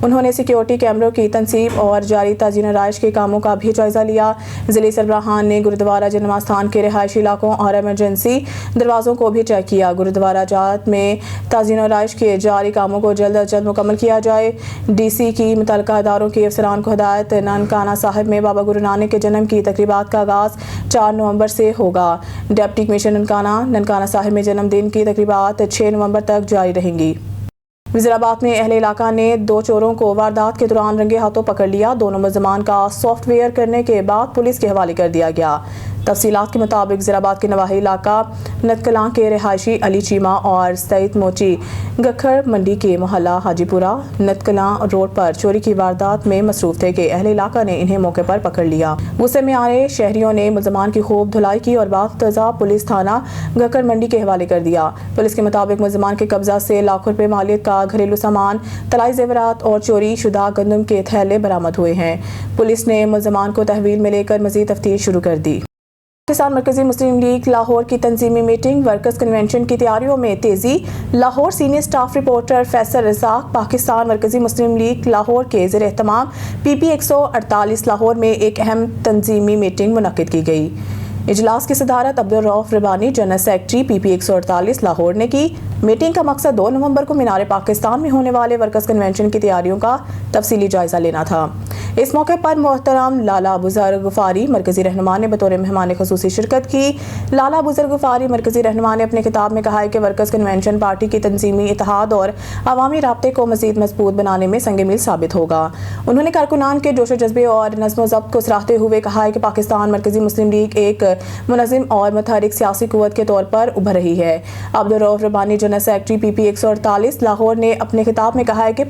उन्होंने सिक्योरिटी कैमरों की तनसीब और जारी ताज़ीन राइश के कामों का भी जायजा लिया। ज़िले सरबराहान ने गुरुद्वारा जन्मास्थान के रिहायशी इलाकों और एमरजेंसी दरवाज़ों को भी चेक किया। गुरुद्वारा जात में ताज़ीन राइश के जारी कामों को जल्द अज जल्द मुकम्मल किया जाए। DC की मुतल्लिका इदारों के अफसरान को हिदायत। ननकाना साहिब में बाबा गुरु नानक के जन्म की तकरीबात का आगाज़ 4 नवंबर से होगा। डिप्टी कमिश्नर ननकाना साहिब में जन्मदिन की तकरीबात 6 नवंबर तक जारी रहेंगी। वज़ीराबाद में अहले इलाका ने 2 चोरों को वारदात के दौरान रंगे हाथों पकड़ लिया। दोनों मुलज़मान का सॉफ्टवेयर करने के बाद पुलिस के हवाले कर दिया गया। तफसीलात के मुताबिक वज़ीराबाद के नवाही इलाका नतकलां के रिहायशी अली चीमा और सईद मोची गखर मंडी के मोहल्ला हाजीपुरा नतकलां रोड पर चोरी की वारदात में मसरूफ थे कि अहले इलाका ने इन्हें मौके पर पकड़ लिया। गुस्से में आए शहरियों ने मुलज़मान की खूब धुलाई की और बातज़ा पुलिस थाना गखर मंडी के हवाले कर दिया। पुलिस के मुताबिक मुलज़मान के कब्जा से लाखों रुपए मालियत का घरेलू सामान, तलाई ज़ेवरात और चोरी शुदा गंदम के थैले बरामद हुए हैं। पुलिस ने मुलज़मान को तहवील में लेकर मज़ीद तफ्तीश शुरू कर दी। पाकिस्तान मरकजी मुस्लिम लीग लाहौर की तंजीमी मीटिंग, वर्कर्स कन्वेंशन की तैयारियों में तेजी। Lahore senior staff reporter Faisal Razzaq Pakistan Markazi Muslim league Lahore के ज़ेर एहतमाम PP 148 लाहौर में एक अहम तंजीमी मीटिंग मुनक्किद की गई। इजलास की सदारत अब्दुल रऊफ रबानी जनरल सेक्रेटरी PP 148 लाहौर ने की। मीटिंग का मकसद 2 नवंबर को मीनार पाकिस्तान में होने वाले वर्कर्स कन्वेंशन की तैयारियों का तफसीली जायजा लेना था। इस मौके पर मोहतरम लाला बुजुर्ग गफारी मरकजी रहनुमा ने बतौर मेहमान खुसूसी शिरकत की। लाला बुजुर्ग गफारी मरकजी रहनुमा ने अपने खिताब में कहा है कि वर्कर्स कन्वेंशन पार्टी की तंजीमी इत्तेहाद और अवामी राब्ते को मजीद मजबूत बनाने में संग मील साबित होगा। उन्होंने कारकुनान के जोश जज्बे और नज़्म ज़ब्त को सराहते हुए कहा है कि पाकिस्तान मरकजी मुस्लिम लीग एक मुनज़्ज़म और मुतहरिक सियासी कुव्वत के तौर पर उभर रही है। Abdul Rauf Rabbani general secretary PP 148 Lahore ने अपने खिताब में कहा है कि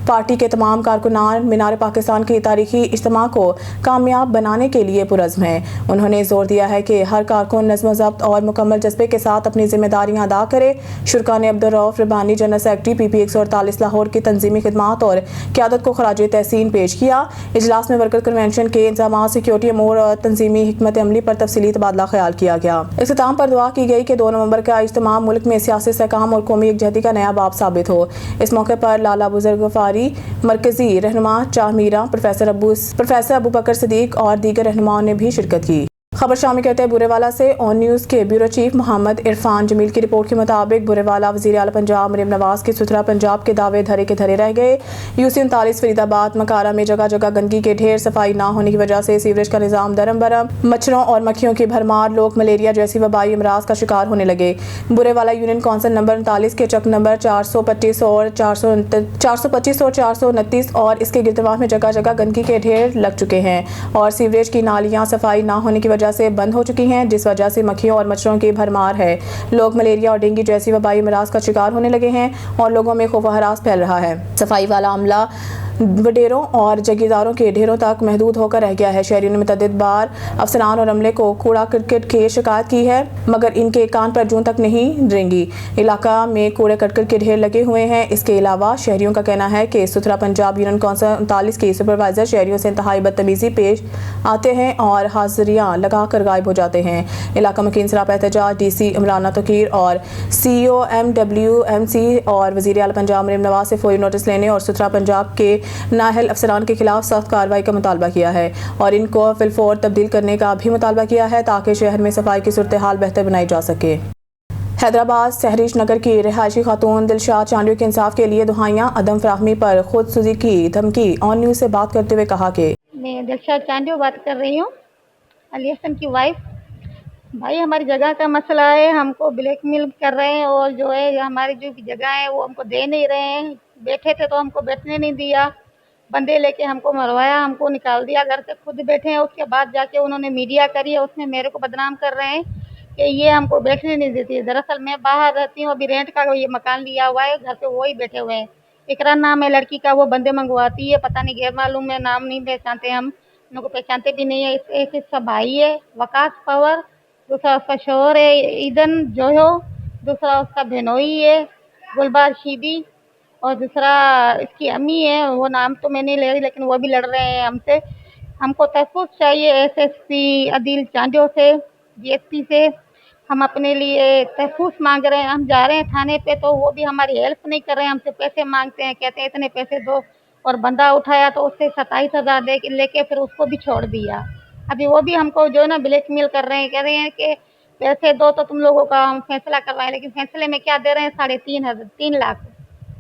पार्टी के तमाम कारकुनान मीनार पाकिस्तान की तारीखी इज्तिमा को कामयाब बनाने के लिए पुरज़्म हैं। उन्होंने जोर दिया है कि हर कारकुन नज़्म ज़ब्त और मुकम्मल जज्बे के साथ अपनी जिम्मेदारियां अदा करे। शुरा ने Abdul Rauf Rabbani general secretary PP 148 Lahore की तंजीमी खिदमात और क़यादत को खराज तहसीन पेश किया। इजलास में वर्कर कन्वेंशन के इंतजाम, सिक्योरिटी अमूर और तंजीमी हिकमत अमली पर तफसीली तबादला ख्याल किया गया। इख्तिताम पर दुआ की गई कि 2 नवंबर का इज्तिमा मुल्क में सियासी इस्तेहकाम और कौमी यकजहती का नया बाब साबित हो। इस मौके पर लाला बुजुर्ग गफारी मरकजी रहनुमा शाह मीरा, प्रोफेसर अबू बकर सिद्दीक और दीगर रहनुमाओं ने भी शिरकत की। खबर शामिल करते हैं बुरेवाला से। ऑन न्यूज़ के ब्यूरो चीफ मोहम्मद इरफान जमील की रिपोर्ट के मुताबिक बुरेवाला वज़ीर आला पंजाब मरीम नवाज के सुथरा पंजाब के दावे धरे के धरे रह गए। UC 39 फरीदाबाद मकारा में जगह जगह गंदगी के ढेर, सफाई ना होने की वजह से सीवरेज का निज़ाम दरम बरम, मच्छरों और मक्खियों की भरमार, लोग मलेरिया जैसी वबाई अमराज का शिकार होने लगे। बुरेवाला यूनियन कौंसिल नंबर 39 के चक नंबर 425 और 429 और इसके गिरदवाह में जगह जगह गंदगी के ढेर लग चुके हैं और सीवरेज की नालियाँ सफाई ना होने की वजह से बंद हो चुकी हैं, जिस वजह से मक्खियों और मच्छरों की भरमार है। लोग मलेरिया और डेंगू जैसी वबाई अमराज का शिकार होने लगे हैं और लोगों में खौफ व हरास फैल रहा है। सफाई वाला अमला वडेरों और जगीरदारों के ढेरों तक महदूद होकर रह गया है। शहरियों ने मुतअद्दिद बार अफसरान और अमले को कूड़ा करकट की शिकायत की है, मगर इनके कान पर जून तक नहीं रेंगी। इलाका में कूड़े करकट के ढेर लगे हुए हैं। इसके अलावा शहरियों का कहना है कि सुथरा पंजाब यूनियन कौंसिल 39 के सुपरवाइजर शहरियों से इंतहाई बदतमीजी पेश आते हैं और हाजिरियाँ लगा कर गायब हो जाते हैं। इलाका मकीन सरापा एहतजाज DC इमराना तकीर और CEO MWMC और वज़ीर आला पंजाब मरीम नवाज से फौरी नोटिस लेने और सुथरा पंजाब के नाअहल अफसरान के खिलाफ सख्त कार्रवाई का मुतालबा किया है और इनको फिलफौर तब्दील करने का भी मुतालबा किया है ताकि शहर में सफाई की सूरत हाल बेहतर बनाई जा सके। हैदराबाद सहरीश नगर की रिहायशी खातून दिलशाद चांडियों के इंसाफ के लिए दुहाइयाँ, अदम फराहमी पर खुद सुजी की धमकी। ऑन न्यूज़ से बात करते हुए कहा कि मैं दिलशाद चांडियों बात कर रही हूँ, अली हसन की वाइफ। भाई हमारी जगह का मसला है, हमको ब्लैकमेल कर रहे हैं और जो है हमारी जो जगह है वो हमको दे नहीं रहे हैं। बैठे थे तो हमको बैठने नहीं दिया, बंदे लेके हमको मरवाया, हमको निकाल दिया घर से। खुद बैठे हैं, उसके बाद जाके उन्होंने मीडिया करी है, उसमें मेरे को बदनाम कर रहे हैं कि ये हमको बैठने नहीं देती है। दरअसल मैं बाहर रहती हूँ, अभी रेंट का ये मकान लिया हुआ है, घर पे वही बैठे हुए हैं। इकरा नाम है लड़की का, वो बंदे मंगवाती है, पता नहीं गैर मालूम है, नाम नहीं पहचानते, हम उनको पहचानते भी नहीं है। एक इसका भाई है वकास पवर, दूसरा उसका शोहर है ईदन जोहो, दूसरा उसका बहनोई है गुलबार शीबी, और दूसरा इसकी अम्मी है, वो नाम तो मैं नहीं ले रही, लेकिन वो भी लड़ रहे हैं हमसे। हमको तहफ़्फ़ुज़ चाहिए SSP अदील चांडियों से, DSP से। हम अपने लिए तहफ़्फ़ुज़ मांग रहे हैं। हम जा रहे हैं थाने पे तो वो भी हमारी हेल्प नहीं कर रहे हैं, हमसे पैसे मांगते हैं, कहते हैं इतने पैसे दो, और बंदा उठाया तो उससे 27,000 लेके फिर उसको भी छोड़ दिया। अभी वो भी हमको जो है ना ब्लैकमेल कर रहे हैं, कह रहे हैं कि पैसे दो तो तुम लोगों का हम फैसला करवाएं, लेकिन फैसले में क्या दे रहे हैं, 3.5 लाख।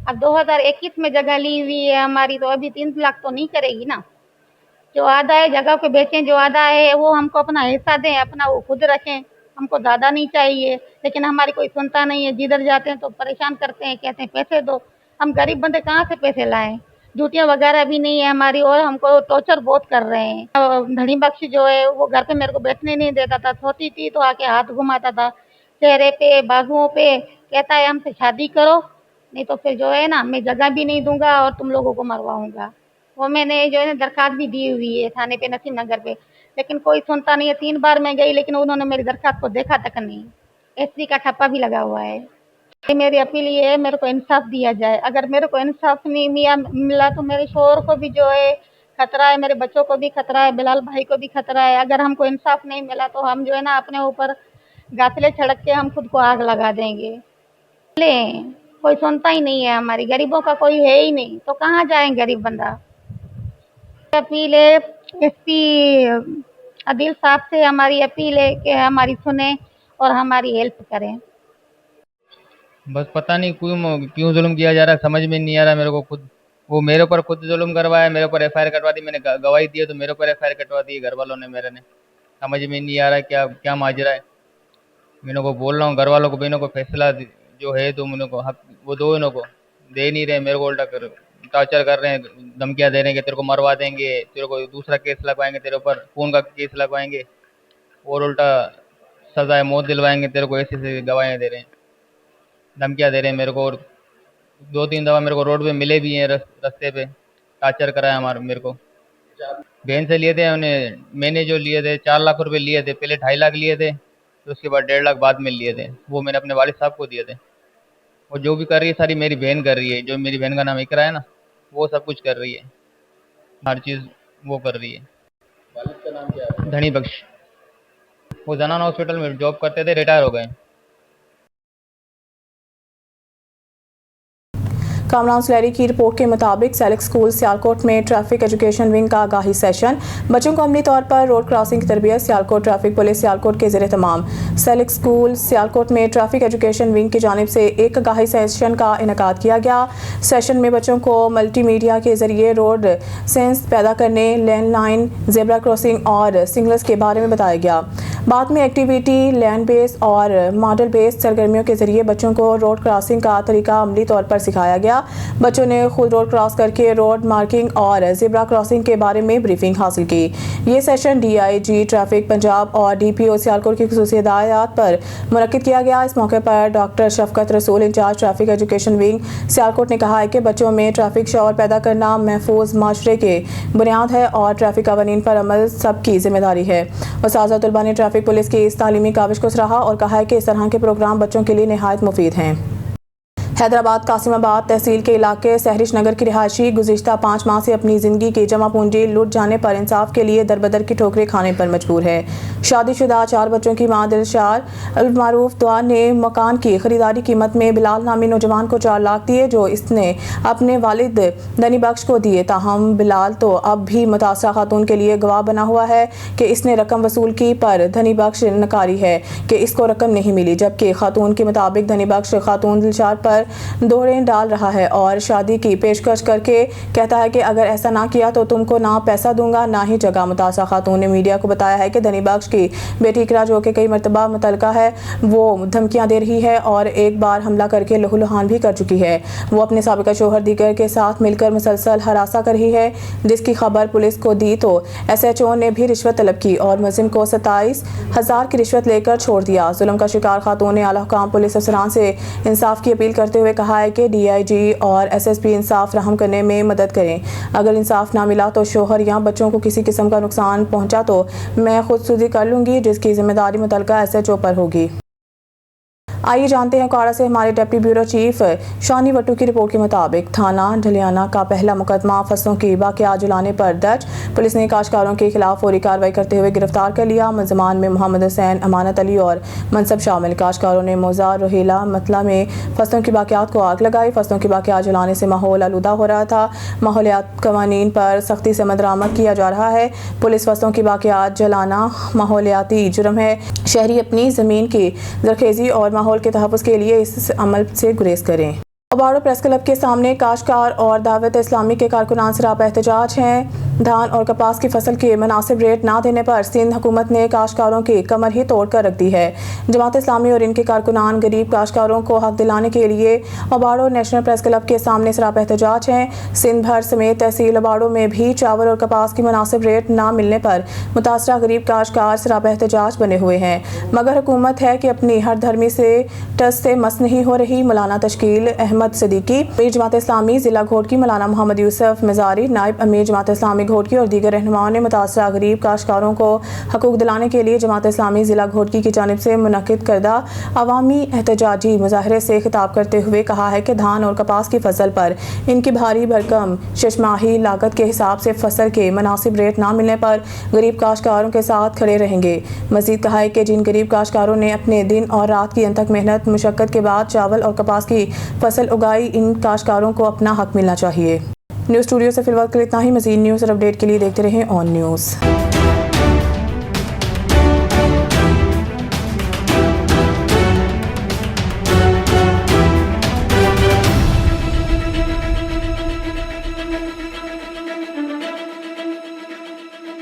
अब 2021 में जगह ली हुई है हमारी, तो अभी 3 लाख तो नहीं करेगी ना। जो आधा है जगह को बेचें, जो आधा है वो हमको अपना हिस्सा दें, अपना वो खुद रखें, हमको ज़्यादा नहीं चाहिए। लेकिन हमारी कोई सुनता नहीं है, जिधर जाते हैं तो परेशान करते हैं, कहते हैं पैसे दो। हम गरीब बंदे कहाँ से पैसे लाएं, ड्यूटियाँ वगैरह भी नहीं है हमारी, और हमको टॉर्चर बहुत कर रहे हैं। धनी बख्श जो है वो घर पे मेरे को बैठने नहीं देता था, सोती थी तो आके हाथ घुमाता था चेहरे पे, बाजुओं पे, कहता है हमसे शादी करो, नहीं तो फिर जो है ना मैं जगह भी नहीं दूंगा और तुम लोगों को मरवाऊंगा। वो मैंने जो है ना दरखास्त भी दी हुई है थाने पे, नसीम नगर पे, लेकिन कोई सुनता नहीं है। 3 बार मैं गई, लेकिन उन्होंने मेरी दरखास्त को देखा तक नहीं। SP का ठप्पा भी लगा हुआ है। मेरी अपील ये है, मेरे को इंसाफ दिया जाए। अगर मेरे को इंसाफ नहीं मिला तो मेरे शोहर को भी जो है खतरा है, मेरे बच्चों को भी खतरा है, बिलाल भाई को भी खतरा है। अगर हमको इंसाफ नहीं मिला तो हम जो है ना अपने ऊपर गाफिले छिड़क के हम खुद को आग लगा देंगे। कोई सुनता ही नहीं है, हमारी गरीबों का कोई है ही नहीं, तो कहाँ जाए गरीब बंदा। अपील है SP अदील साहब से, हमारी अपील है कि हमारी सुने और हमारी हेल्प करें। बस पता नहीं क्यों जुल्म किया जा रहा है, समझ में नहीं आ रहा मेरे को खुद। वो मेरे ऊपर खुद जुल्म करवाया, मेरे ऊपर FIR कटवा दी, मैंने गवाही दी है तो मेरे ऊपर FIR कटवा दी घर वालों ने मेरे ने। समझ में नहीं आ रहा है क्या क्या माजरा है। मैं इनको बोल रहा हूँ घर वालों को, इनको को फैसला जो है तो इनको को हक वो दो, इनको दे नहीं रहे, मेरे को उल्टा कर टॉर्चर कर रहे हैं, धमकियाँ दे रहे हैं कि तेरे को मरवा देंगे, तेरे को दूसरा केस लगवाएंगे, तेरे ऊपर खून का केस लगवाएंगे और उल्टा सजा मौत दिलवाएंगे, तेरे को ऐसी गवाहियाँ दे रहे हैं, धमकियाँ दे रहे हैं मेरे को। और 2-3 दफ़ा मेरे को रोड पे मिले भी हैं, रास्ते पे टॉर्चर कराया हमारे मेरे को। बहन से लिए थे उन्हें, मैंने जो लिए थे 4 लाख रुपए लिए थे, पहले 2.5 लाख लिए थे, तो उसके बाद 1.5 लाख बाद में लिए थे, वो मैंने अपने वालिद साहब को दिए थे। और जो भी कर रही है सारी मेरी बहन कर रही है, जो मेरी बहन का नाम इकरा है ना, वो सब कुछ कर रही है, हर चीज़ वो कर रही है। वालिद का नाम क्या है? धनी बख्श। वो जनाना हॉस्पिटल में जॉब करते थे, रिटायर हो गए। कामरान सुलैरी की रिपोर्ट के मुताबिक सेलेक्ट स्कूल सियालकोट में ट्रैफिक एजुकेशन विंग का आगाही सेशन, बच्चों को अमली तौर पर रोड क्रॉसिंग की तरबियत। सियालकोट ट्रैफिक पुलिस सियालकोट के ज़ेरे तमाम सेलेक्ट स्कूल सियालकोट में ट्रैफिक एजुकेशन विंग की जानिब से एक आगाही सेशन का इनेकाद किया गया। सेशन में बच्चों को मल्टीमीडिया के जरिए रोड सेंस पैदा करने, लेन लाइन, जेब्रा क्रॉसिंग और सिग्नल्स के बारे में बताया गया। बाद में एक्टिविटी, लैंड बेस्ड और मॉडल बेस्ड सरगर्मियों के जरिए बच्चों को रोड क्रॉसिंग का तरीका अमली तौर पर सिखाया गया। बच्चों ने खुद रोड क्रॉस करके रोड मार्किंग और ज़ेब्रा क्रॉसिंग के बारे में ब्रीफिंग हासिल की। ये सेशन DIG ट्रैफिक पंजाब और DPO सियालकोट की खुसूसी हिदायत पर मुनक्किद किया गया। इस मौके पर doctor Shafqat Rasool, incharge traffic education wing Sialkot ने कहा है कि बच्चों में ट्रैफिक शऊर पैदा करना महफूज माशरे के बुनियाद है और ट्रैफिक कवानीन पर अमल सबकी जिम्मेदारी है। उस्ताद तलबा ने ट्रैफिक पुलिस की इस तालीमी काविश को सराहा और कहा है कि इस तरह के प्रोग्राम बच्चों के लिए निहायत मुफीद हैं। हैदराबाद कासिमाबाद तहसील के इलाके सहरिश नगर की रिहायशी गुज़िश्ता 5 माह से अपनी ज़िंदगी की जमा पूंजी लुट जाने पर इंसाफ के लिए दरबदर की ठोकरें खाने पर मजबूर है। शादीशुदा 4 बच्चों की मां दिलशार अल-मारूफ दुआ ने मकान की खरीदारी कीमत में बिलाल नामी नौजवान को 4 लाख दिए, जो इसने अपने वालिद धनी बख्श को दिए। ताहम बिलाल तो अब भी मुतासरा खातून के लिए गवाह बना हुआ है कि इसने रकम वसूल की, पर धनी बख्श नकारी है कि इसको रकम नहीं मिली, जबकि खातून के मुताबिक धनी बख्श खातून दिलशार पर दोहरे डाल रहा है और शादी की पेशकश करके कहता है कि अगर ऐसा ना किया तो तुमको ना पैसा दूंगा ना ही जगह। मुतासरा खातून ने मीडिया को बताया है कि धनी बख्श की बेटी इकरा, जो कि कई मरतबा मुतलका है, वो धमकियां दे रही है और एक बार हमला करके लहूलुहान भी कर चुकी है। वो अपने साबिका शोहर दीगर के साथ मिलकर मुसलसल हरासा कर रही है। जिसकी खबर पुलिस को दी तो SHO ने भी रिश्वत तलब की और मुलजिम को 27,000 की रिश्वत लेकर छोड़ दिया। जुल्म का शिकार खातून ने आला हुकाम पुलिस अफसरान से इंसाफ की अपील करते हुए कहा है कि DIG और SSP इंसाफ फराहम करने में मदद करें। अगर इंसाफ ना मिला तो शोहर या बच्चों को किसी किस्म का नुकसान पहुंचा तो मैं खुदसुजी कर लूंगी, जिसकी जिम्मेदारी मुतलका SHO पर होगी। आइए जानते हैं काड़ा से हमारे डिप्टी ब्यूरो चीफ शानी वट्टू की रिपोर्ट के मुताबिक थाना ढलियाना का पहला मुकदमा फसलों की बाक़ियात जलाने पर दर्ज। पुलिस ने काश्तकारों के खिलाफ फौरी कार्रवाई करते हुए गिरफ्तार कर लिया। मुलजमान में मोहम्मद हुसैन, अमानत अली और मनसब शामिल। काश्तकारों ने मौजा रोहेला मतला में फसलों की बाक़ियात को आग लगाई। फसलों की बाक़ियात जलाने से माहौल आलूदा हो रहा था। माहौलियात कवानीन पर सख्ती से अमल किया जा रहा है। पुलिस फसलों की बाक़ियात जलाना माहौलियाती जुर्म है। शहरी अपनी ज़मीन की जरखेज़ी और माहौल के तहफ़्फ़ुज़ के लिए इस अमल से गुरेज करें। अबारो प्रेस क्लब के सामने काश्तकार और दावत इस्लामी के कारकुनान सरापा एहतजाज हैं। धान और कपास की फसल के मुनासिब रेट ना देने पर सिंध हुकूमत ने काश्तकारों की कमर ही तोड़ कर रख दी है। जमात इस्लामी और इनके कारकुनान गरीब काश्तकारों को हक दिलाने के लिए अबारो नेशनल प्रेस क्लब के सामने सरापा एहतजाज हैं। सिंध भर समेत तहसील अबारो में भी चावल और कपास की मुनासिब रेट ना मिलने पर मुतासरा गरीब काश्तकार सरापा एहतजाज बने हुए हैं। मगर हुकूमत है कि अपनी हर धर्मी से टस से मस नहीं हो रही। मौलाना तशकील अहमद सदीकी, अमीर जमात इस्लामी जिला घोटकी मौलाना मोहम्मद यूसुफ मिजारी, नायब अमीर जमात इस्लामी घोटकी और दीगर रहनुमाओं ने मुतासरा गरीब काश्तकारों को हकूक दिलाने के लिए जमात इस्लामी जिला घोटकी की जानिब से मुनक्किद करदा अवामी एहतजाजी मुजाहरे से खिताब करते हुए कहा है कि धान और कपास की फसल पर इनकी भारी भरकम शशमाही लागत के हिसाब से फसल के मुनासिब रेट ना मिलने पर गरीब काश्तकारों के साथ खड़े रहेंगे। मजीद कहा है कि जिन गरीब काश्तकारों ने अपने दिन और रात की अनथक मेहनत मुशक्कत के बाद चावल और कपास की फसल उगाई, इन काश्तकारों को अपना हक मिलना चाहिए। न्यूज़ स्टूडियो से फिलहाल के लिए इतना ही। मज़ीद न्यूज़ और अपडेट के लिए देखते रहें ऑन न्यूज़।